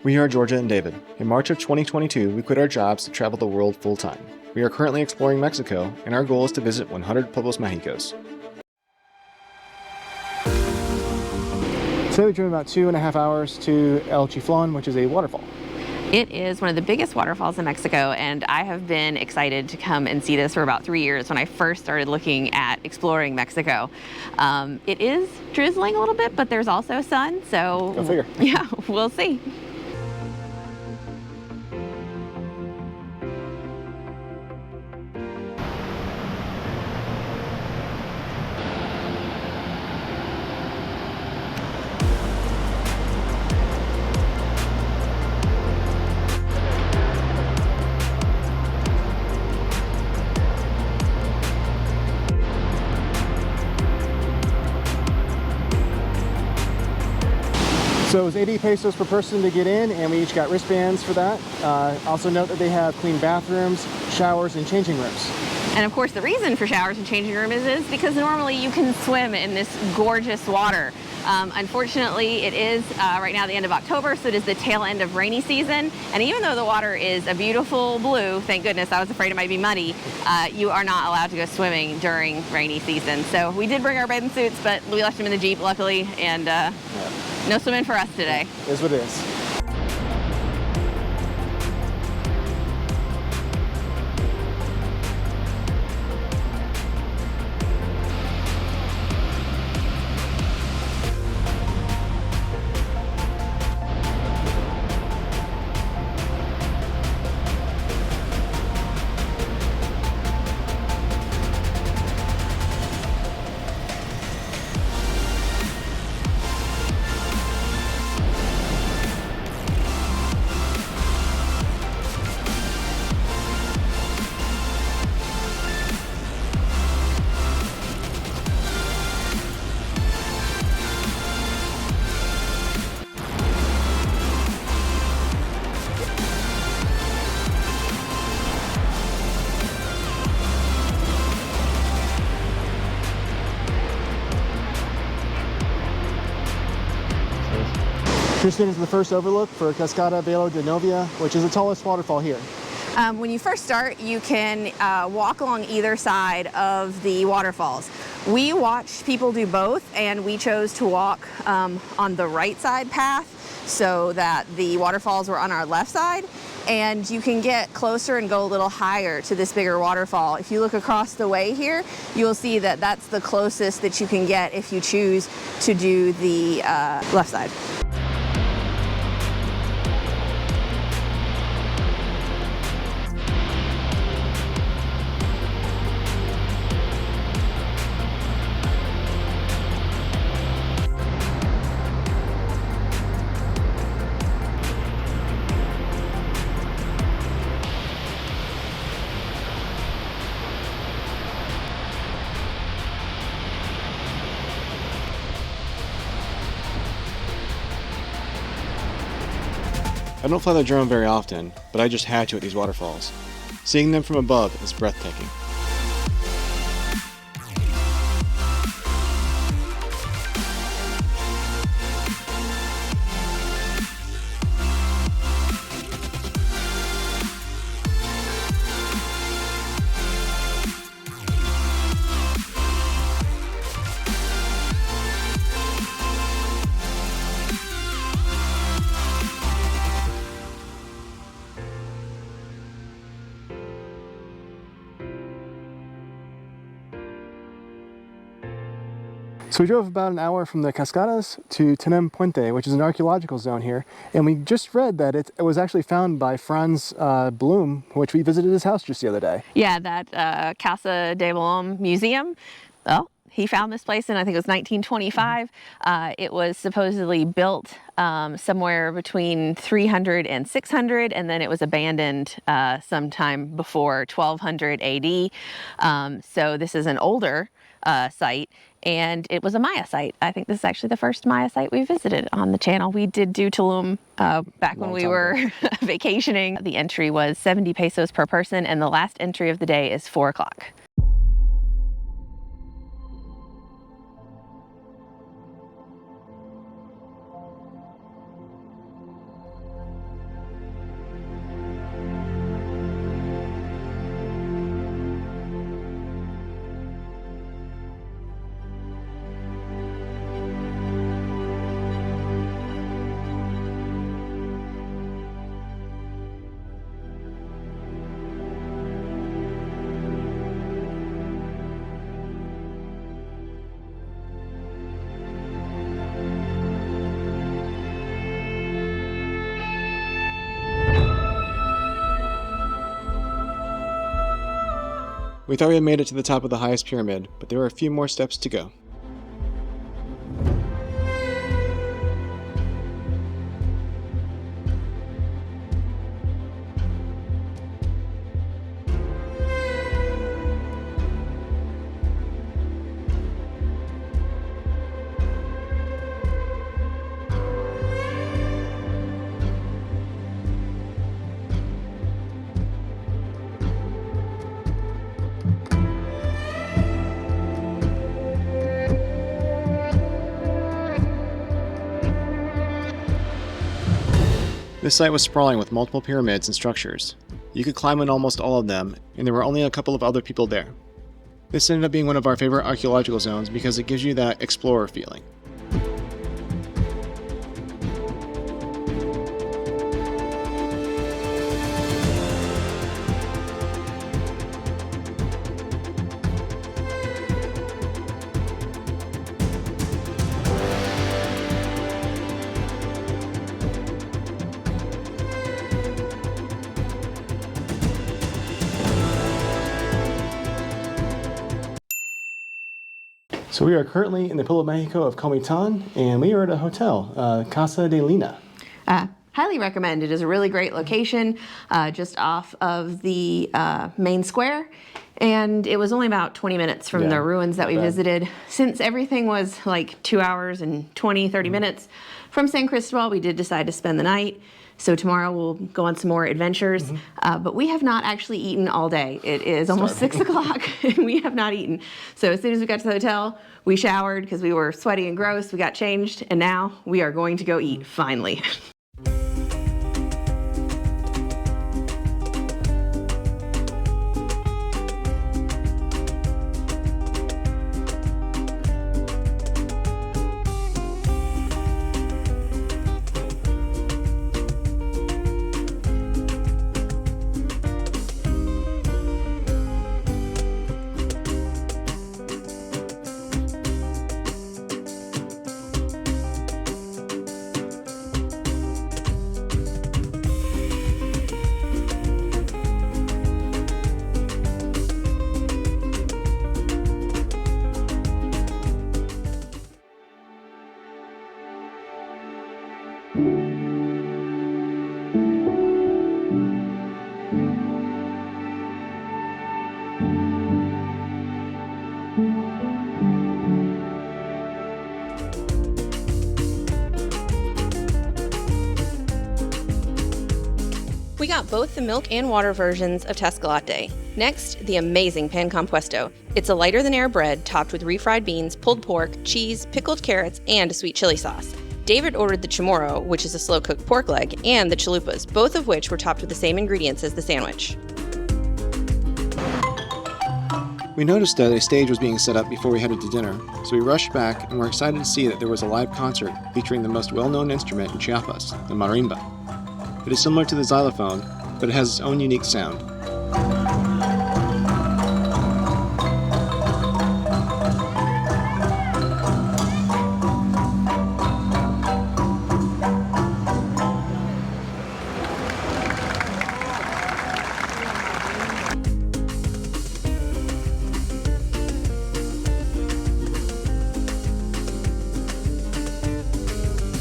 We are Georgia and David. In March of 2022, we quit our jobs to travel the world full-time. We are currently exploring Mexico, and our goal is to visit 100 Pueblos Mágicos. Today we drove about 2.5 hours to El Chiflón, which is a waterfall. It is one of the biggest waterfalls in Mexico, and I have been excited to come and see this for about 3 years when I first started looking at exploring Mexico. It is drizzling a little bit, but there's also sun, so Go figure. Yeah, we'll see. So it was 80 pesos per person to get in, and we each got wristbands for that. Also note that they have clean bathrooms, showers, and changing rooms. And of course, the reason for showers and changing rooms is because normally you can swim in this gorgeous water. Unfortunately, it is right now the end of October, so it is the tail end of rainy season. And even though the water is a beautiful blue, thank goodness, I was afraid it might be muddy, you are not allowed to go swimming during rainy season. So we did bring our bathing suits, but we left them in the Jeep, luckily, and no swimming for us today. It is what it is. Tristan is the first overlook for Cascada Velo de Novia, which is the tallest waterfall here. When you first start, you can walk along either side of the waterfalls. We watched people do both, and we chose to walk on the right side path so that the waterfalls were on our left side. And you can get closer and go a little higher to this bigger waterfall. If you look across the way here, you'll see that that's the closest that you can get if you choose to do the left side. I don't fly the drone very often, but I just had to at these waterfalls. Seeing them from above is breathtaking. So we drove about an hour from the Cascadas to Tenam Puente, which is an archaeological zone here, and we just read that it was actually found by Franz Blum, which we visited his house just the other day. Yeah, that Casa de Blum museum. Well, he found this place in, I think it was 1925. It was supposedly built somewhere between 300 and 600, and then it was abandoned sometime before 1200 AD. So this is an older site, and it was a Maya site. I think this is actually the first Maya site we visited on the channel. We did do Tulum back when we were vacationing. The entry was 70 pesos per person, and the last entry of the day is 4 o'clock. We thought we had made it to the top of the highest pyramid, but there are a few more steps to go. This site was sprawling with multiple pyramids and structures. You could climb on almost all of them, and there were only a couple of other people there. This ended up being one of our favorite archaeological zones because it gives you that explorer feeling. So we are currently in the Pueblo Mágico of Comitán, and we are at a hotel, Casa de Lina. Highly recommend. It is a really great location, just off of the main square, and it was only about 20 minutes from the ruins that we visited. Since everything was like 2 hours and 30 minutes from San Cristobal, we did decide to spend the night. So tomorrow we'll go on some more adventures, but we have not actually eaten all day. It is almost 6 o'clock and we have not eaten. So as soon as we got to the hotel, we showered because we were sweaty and gross, we got changed, and now we are going to go eat, finally. We got both the milk and water versions of Tesca Latte. Next, the amazing pan compuesto. It's a lighter-than-air bread topped with refried beans, pulled pork, cheese, pickled carrots, and a sweet chili sauce. David ordered the chamorro, which is a slow-cooked pork leg, and the chalupas, both of which were topped with the same ingredients as the sandwich. We noticed that a stage was being set up before we headed to dinner, so we rushed back and were excited to see that there was a live concert featuring the most well-known instrument in Chiapas, the marimba. It is similar to the xylophone, but it has its own unique sound.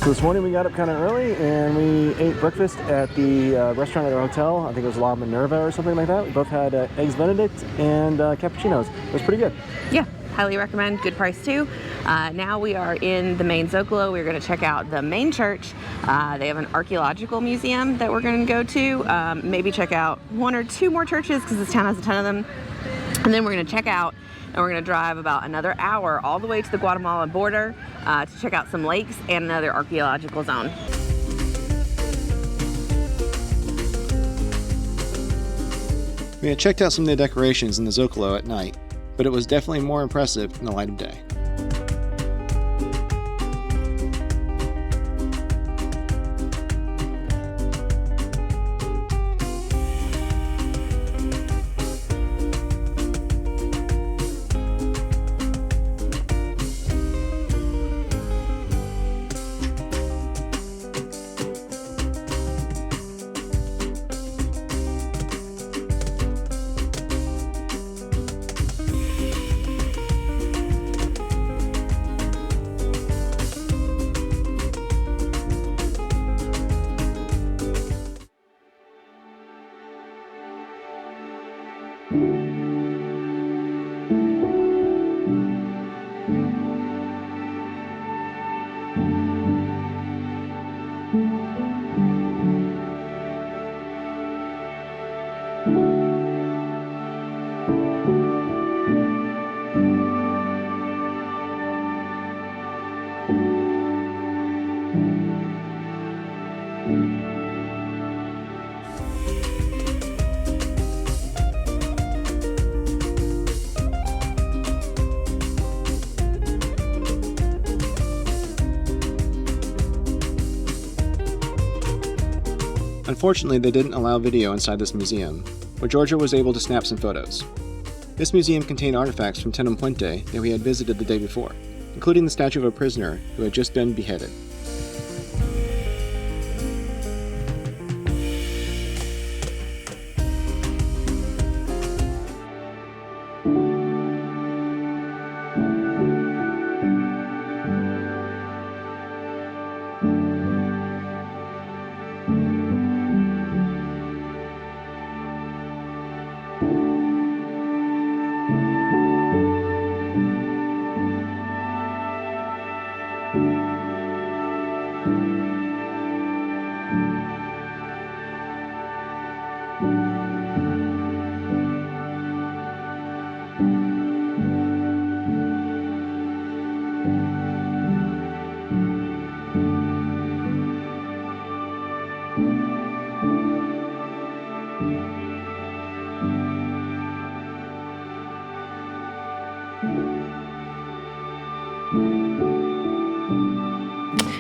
So this morning we got up kind of early and we ate breakfast at the restaurant at our hotel. I think it was La Minerva or something like that. We both had eggs Benedict and cappuccinos. It was pretty good. Yeah, highly recommend. Good price too. Now we are in the main Zocalo. We're going to check out the main church. They have an archaeological museum that we're going to go to. Maybe check out 1 or 2 more churches because this town has a ton of them. And then we're going to check out and we're going to drive about another hour all the way to the Guatemala border to check out some lakes and another archaeological zone. We had checked out some of the decorations in the Zocalo at night, but it was definitely more impressive in the light of day. Unfortunately, they didn't allow video inside this museum, but Georgia was able to snap some photos. This museum contained artifacts from Tenam Puente that we had visited the day before, including the statue of a prisoner who had just been beheaded.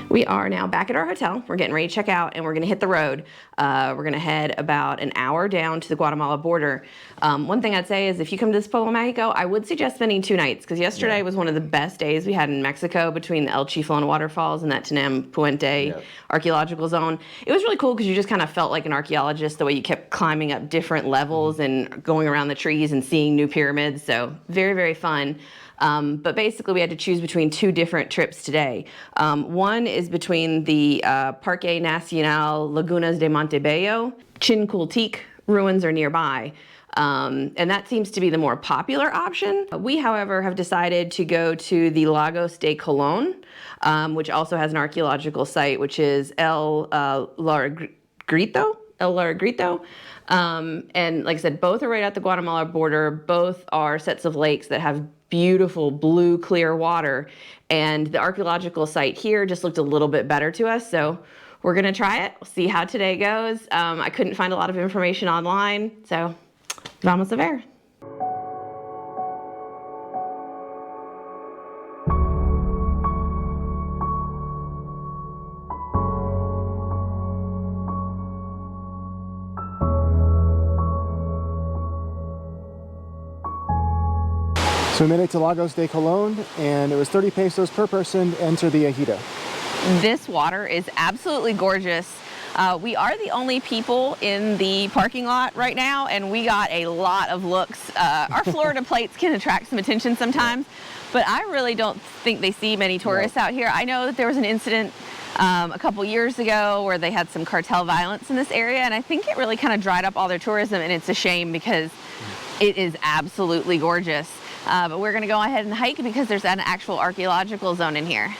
We are now back at our hotel. We're getting ready to check out and we're gonna hit the road. We're gonna head about an hour down to the Guatemala border. One thing I'd say is if you come to this Pueblo Mágico, I would suggest spending 2 nights because yesterday was one of the best days we had in Mexico between the El Chiflón waterfalls and that Tenam Puente archaeological zone. It was really cool because you just kind of felt like an archaeologist the way you kept climbing up different levels and going around the trees and seeing new pyramids. So very, very fun. But basically we had to choose between 2 different trips today. One is between the Parque Nacional Lagunas de Montebello. Chincultic ruins are nearby. And that seems to be the more popular option. We, however, have decided to go to the Lagos de Colón, which also has an archaeological site, which is El Lagartero. And like I said, both are right at the Guatemala border. Both are sets of lakes that have beautiful blue clear water, and the archaeological site here just looked a little bit better to us, so we're gonna try it. We'll see how today goes. I couldn't find a lot of information online, so vamos a ver. So we made it to Lagos de Colón, and it was 30 pesos per person to enter the ejido. This water is absolutely gorgeous. We are the only people in the parking lot right now, and we got a lot of looks. Our Florida plates can attract some attention sometimes, but I really don't think they see many tourists out here. I know that there was an incident a couple years ago where they had some cartel violence in this area, and I think it really kind of dried up all their tourism, and it's a shame because it is absolutely gorgeous. But we're gonna go ahead and hike because there's an actual archaeological zone in here.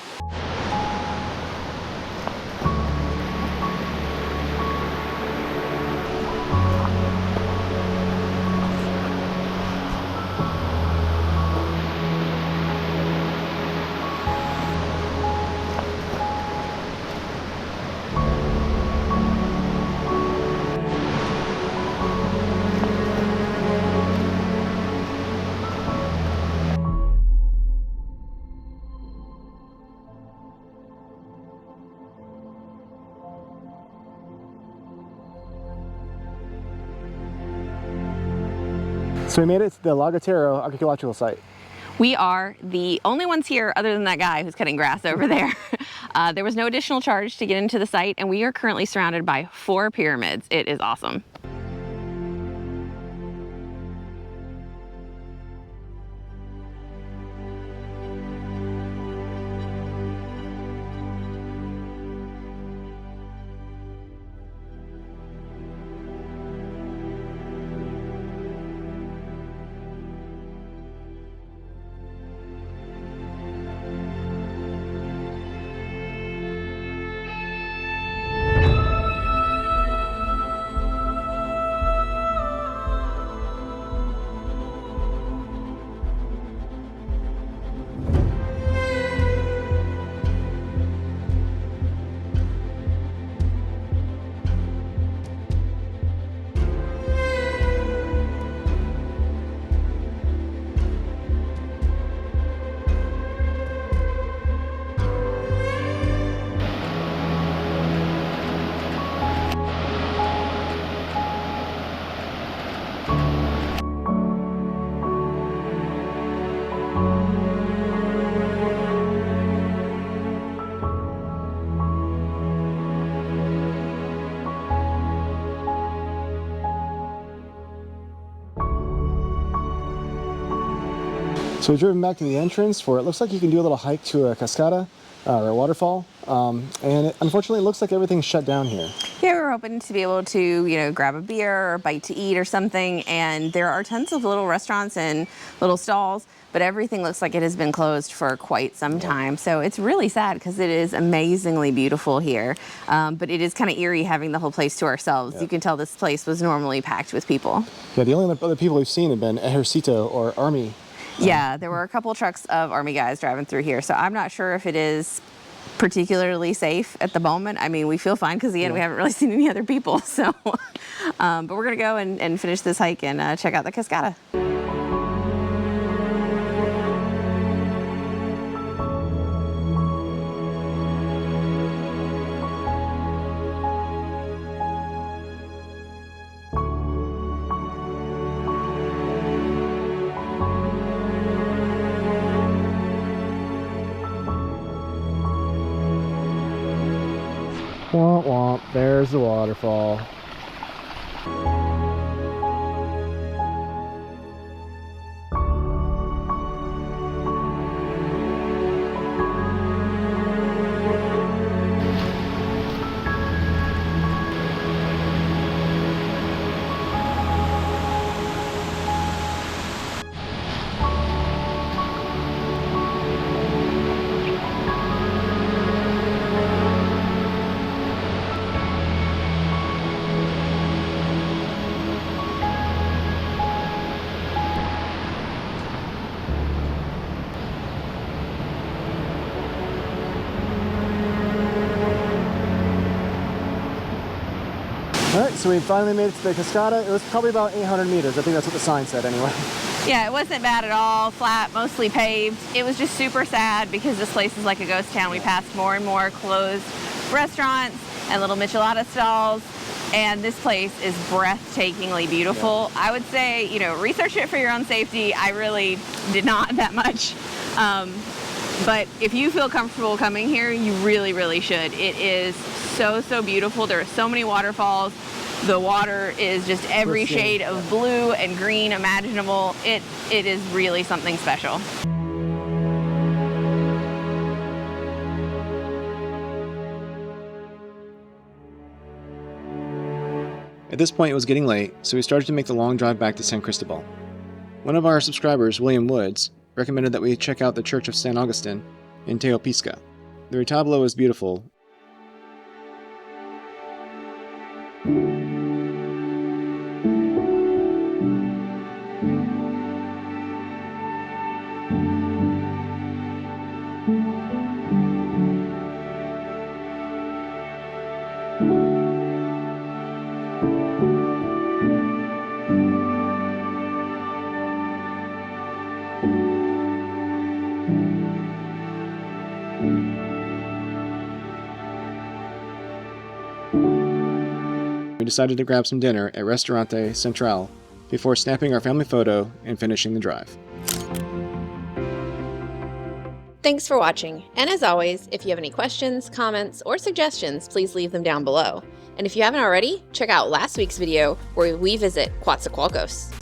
So we made it to the Lagartero archaeological site. We are the only ones here other than that guy who's cutting grass over there. There was no additional charge to get into the site, and we are currently surrounded by 4 pyramids. It is awesome. So we've driven back to the entrance where it looks like you can do a little hike to a cascada or a waterfall, and unfortunately it looks like everything's shut down here. Yeah, we were hoping to be able to, you know, grab a beer or a bite to eat or something, and there are tons of little restaurants and little stalls, but everything looks like it has been closed for quite some time. So it's really sad because it is amazingly beautiful here, but it is kind of eerie having the whole place to ourselves. Yeah. You can tell this place was normally packed with people. Yeah, the only other people we've seen have been Ejército or Army. Yeah, there were a couple trucks of Army guys driving through here, so I'm not sure if it is particularly safe at the moment. I mean, we feel fine because, again, we haven't really seen any other people, so. But we're going to go and finish this hike and check out the cascada. Womp womp, there's the waterfall. All right, so we finally made it to the cascada. It was probably about 800 meters. I think that's what the sign said anyway. Yeah, it wasn't bad at all, flat, mostly paved. It was just super sad because this place is like a ghost town. We passed more and more closed restaurants and little michelada stalls, and this place is breathtakingly beautiful. Yeah. I would say, you know, research it for your own safety. I really did not that much. But if you feel comfortable coming here, you really, really should. It is so, so beautiful. There are so many waterfalls. The water is just every shade of blue and green imaginable. It is really something special. At this point, it was getting late, so we started to make the long drive back to San Cristobal. One of our subscribers, William Woods, recommended that we check out the Church of San Agustín in Teopisca. The retablo is beautiful. We decided to grab some dinner at Restaurante Central before snapping our family photo and finishing the drive. Thanks for watching, and as always, if you have any questions, comments, or suggestions, please leave them down below. And if you haven't already, check out last week's video where we visit Coatzacoalcos.